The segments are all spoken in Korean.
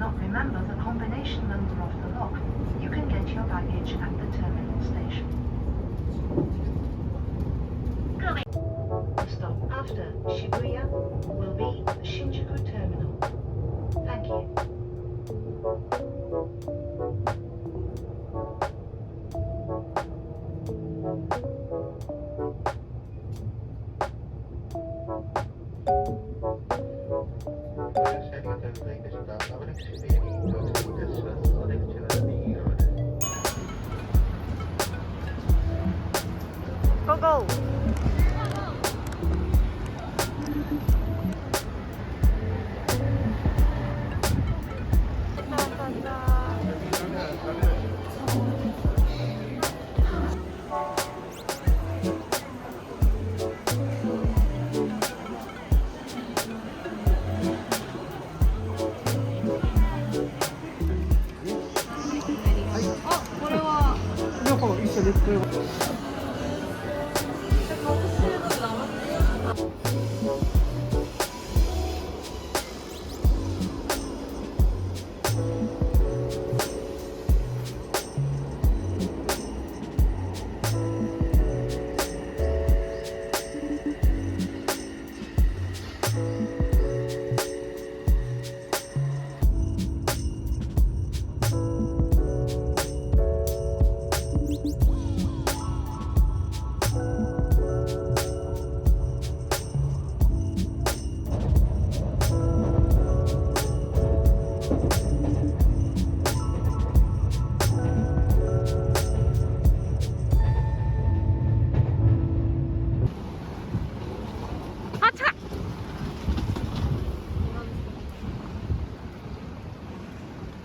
not remember the combination number of the lock, you can get your baggage at the terminal station. The stop after Shibuya will be the Shinjuku terminal. Thank you. ゴーゴー。両方一緒です。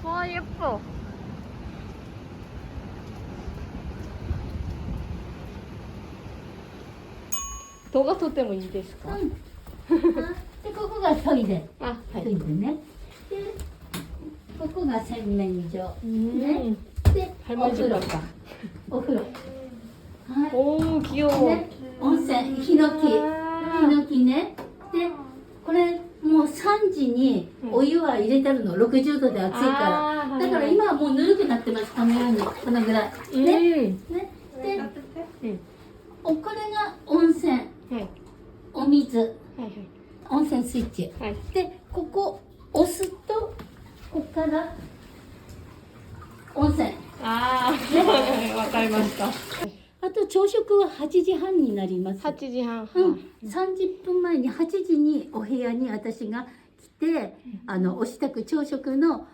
와 예뻐.動画撮ってもいいですか？でここがトイレ。あ、はい。トイレね。でここが洗面所。ね。で할머니 집 같다。お風呂。はい。おお、귀여워。ね、温泉、ヒノキね。でこれもう3時にお湯は入れてるの、60度で熱いから。だから今はもうぬるくなってます、このように、このぐらい。ね。ね。で、これが温泉。お水。温泉スイッチ。で、ここ押すと、ここから温泉。ああ、わかりました。あと朝食は8時半になります。8時半。30分前に8時にお部屋に私が来て、お支度朝食の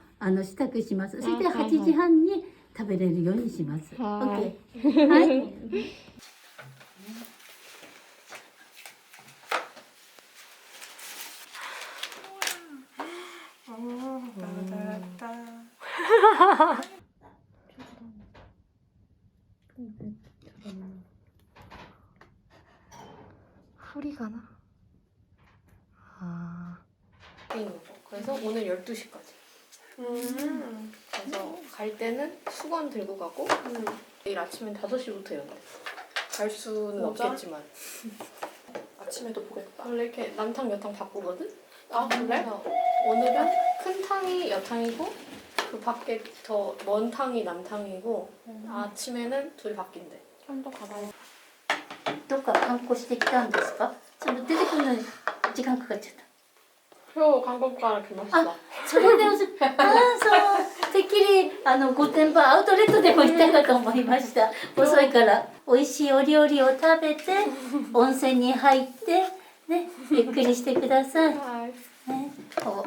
支度します。そして8時半に食べれるようにします。はい。はい。소리가 나. 아. 그래서 오늘 12시까지. 그래서 갈 때는 수건 들고 가고 내일 아침엔 5시부터 연대. 갈 수는 없겠지만. 아침에도 보겠다. 원래 이렇게 남탕 여탕 바꾸거든? 아 그래? 그래서 오늘은 큰 탕이 여탕이고 그 밖에 더 먼 탕이 남탕이고 아침에는 둘이 바뀐대. 좀 더 가봐야. どっか観光してきたんですか？その出てくるのに時間かかっちゃった。 표 관광가를 기마시다. それでそうてっきり御殿場アウトレットでも行ったかと思いました。遅いから美味しいお料理を食べて温泉に入ってね、ゆっくりしてください。ね、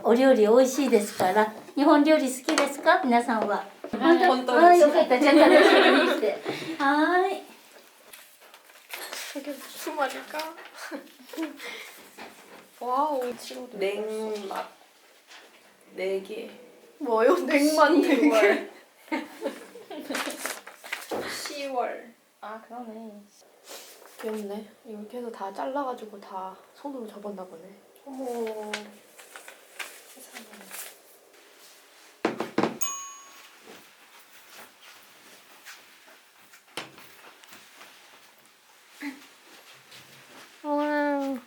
お料理美味しいですから。日本料理好きですか？皆さんは。本当に。よかった。じゃあ楽しみにして。はい。 저게 무슨 말일까? 와우, 냉맛 4개. 뭐요? 냉만 4개. 10월. 아 그러네. 귀엽네. 이렇게 해서 다 잘라가지고 다 손으로 접었나 보네. 어머. 세상에. 와우.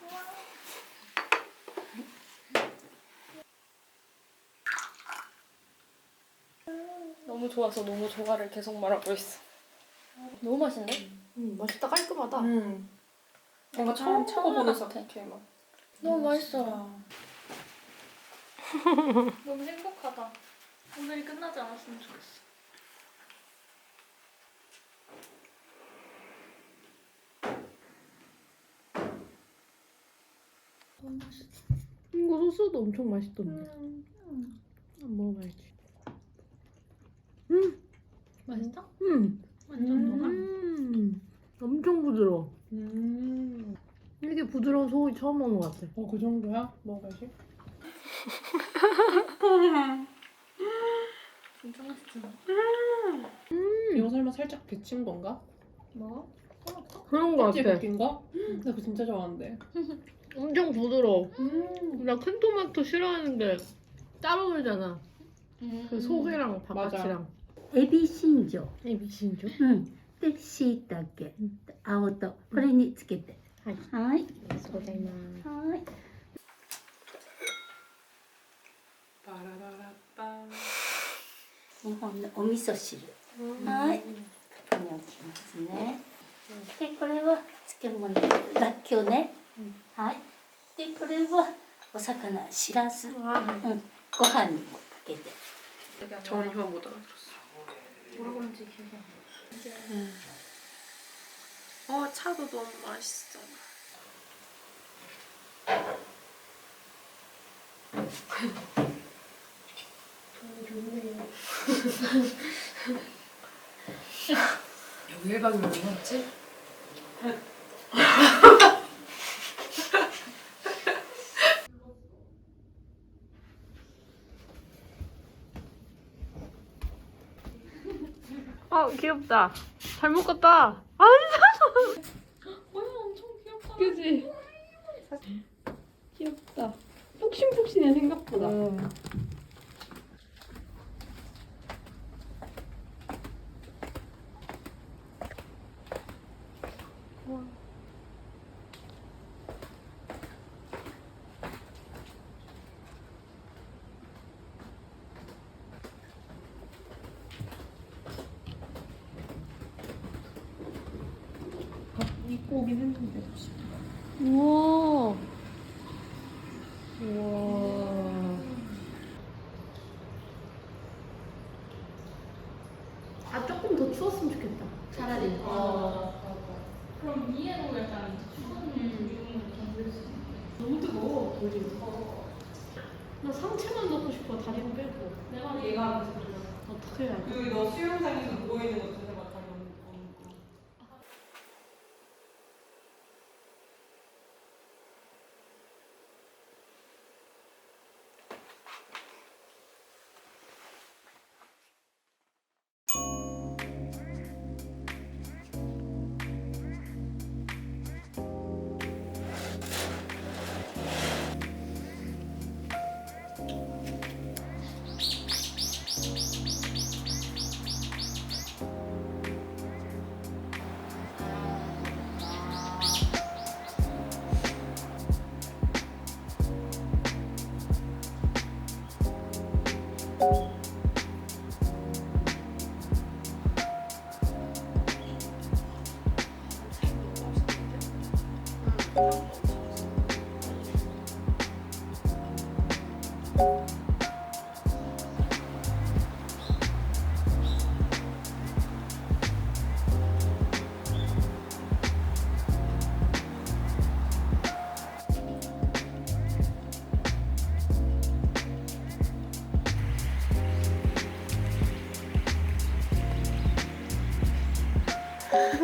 너무 좋아서 너무 좋아를 계속 말하고 있어. 너무 맛있네. 맛있다. 깔끔하다. 뭔가 처음 먹어보는 사케 막. 너무 맛있어. 너무 행복하다. 오늘이 끝나지 않았으면 좋겠어. 이거 소스도 엄청 맛있던데. 한번 먹어봐야지. 맛있어? 완전 녹아? 엄청 부드러워. 이렇게 부드러운 소고기 처음 먹는 것 같아. 그 정도야? 먹어야지. 진짜 맛있지. 이거 설마 살짝 데친 건가? 뭐? 그런 것 껍질 같아. 벗긴 거? 나 그거 진짜 좋아하는데. 엄청 부드러워. 나 큰 토마토 싫어하는데 잘 어울리잖아. 그 소개랑 밥같이랑. 에비신조. 에비신조? でしいたけ青とこれにつけてはいはい 고자이마스. はい 빠라라라빠. 日本のお味噌汁はいここに置きますねでこれは漬物らっきょうねはいでこれはお魚しらすご飯にもかけて 전혀 못 알아들었어. 뭐라 그런지 기억이 안 나. 차도 너무 맛있어. 여기 1박이면 얼마였지? 귀엽다. 잘 먹었다. 뭐야 엄청 귀엽다. 그지? 귀엽다. 푹신푹신해 생각보다. 입고 오긴 했는데. 우와. 우와. 아 조금 더 추웠으면 좋겠다. 차라리. 그럼 위에도 약간 추운 기분을 견딜 수 있는. 너무 뜨거워 돌이. 나 상체만 넣고 싶어. 다리는 빼고. 내가 얘가 어떻게 해야 돼? 그너 수영장에서 누워있는 거 진짜 같아.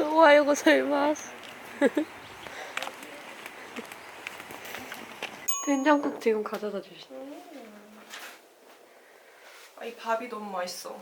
오하요 고자이마스. 된장국 지금 가져다 주신. 이 밥이 너무 맛있어.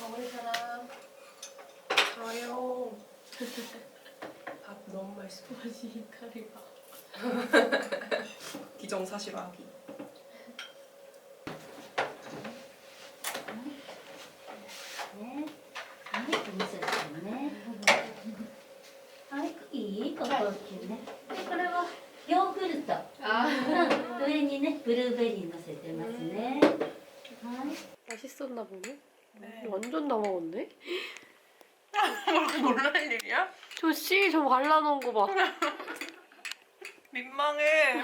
가버리잖아. 저요. 이카리가. 기정사실화하기.ね。はい、お味噌ですね。はい、いい、ここね。で、これはヨーグルト。上にね、ブルーベリー乗せてますね。はい。 맛있었나 보네. 네. 완전 다 먹었네. 뭐라고 놀랄 일이야? 저 씨, 저 발라놓은 거 봐. 민망해.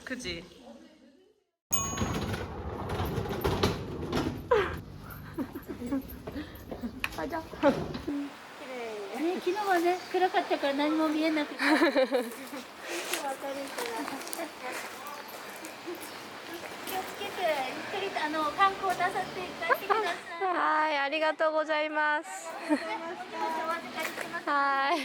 그지? ね、昨日はね、暗かったから何も見えなくて。気をつけて、ゆっくりと観光なさって帰ってください。はい、ありがとうございます。お預かりします。はい。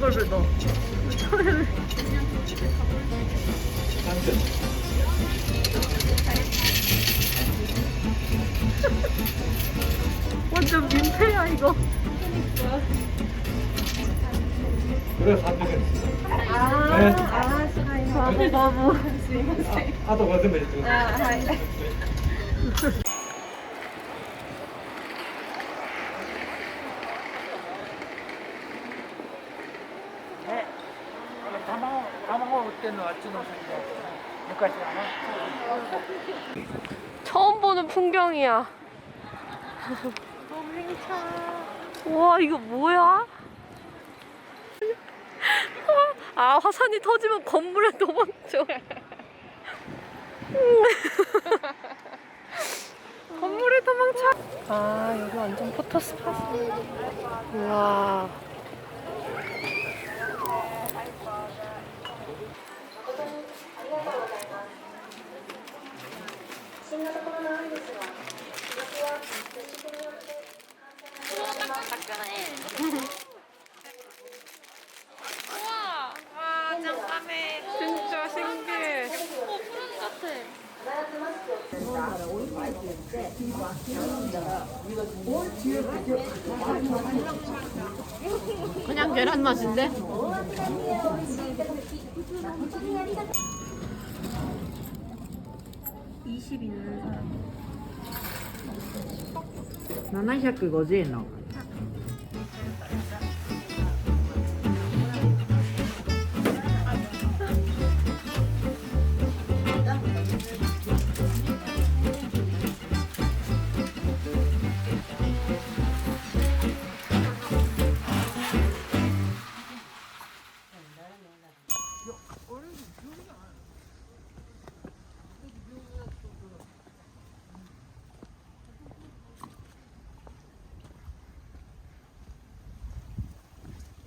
그거를 넣어. 완전 민폐야 이거. 그래 300원. 바보 바보. 아, 또 거짓말 했죠. 처음 보는 풍경이야. 와, 이거 뭐야? 아, 화산이 터지면 건물에 도망쳐. 건물에 도망쳐. 아, 여기 완전 포토 스팟이야. 우와. 와, 짱깜해. 진짜 신기해. 푸른 같아. 그냥 계란 맛인데? $750円。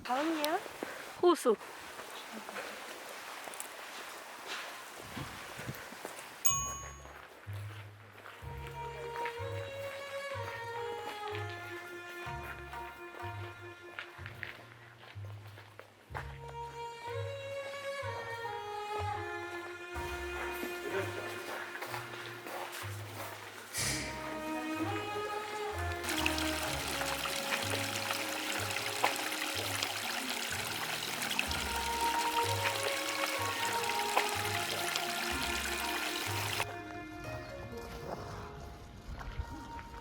다음이야? 호수.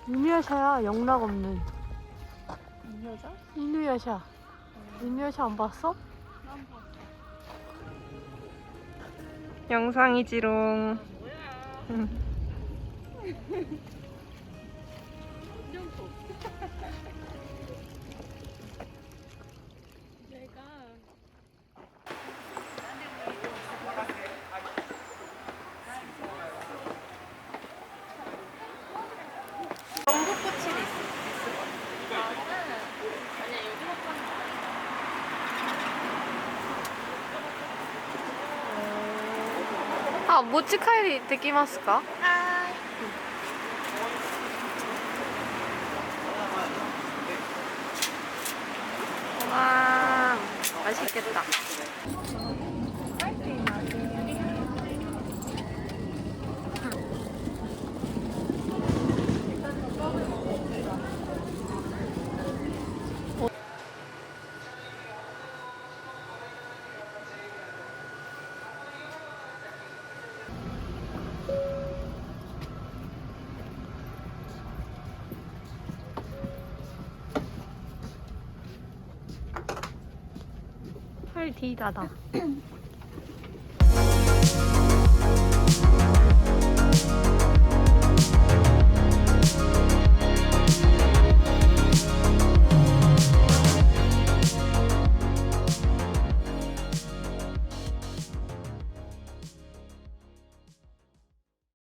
이누야샤야 영락 없는. 이누야샤. 이누야샤 안 봤어? 영상이지롱. 아, 모치 카이리 데키마스까? 와, 맛있겠다. 털 디다다.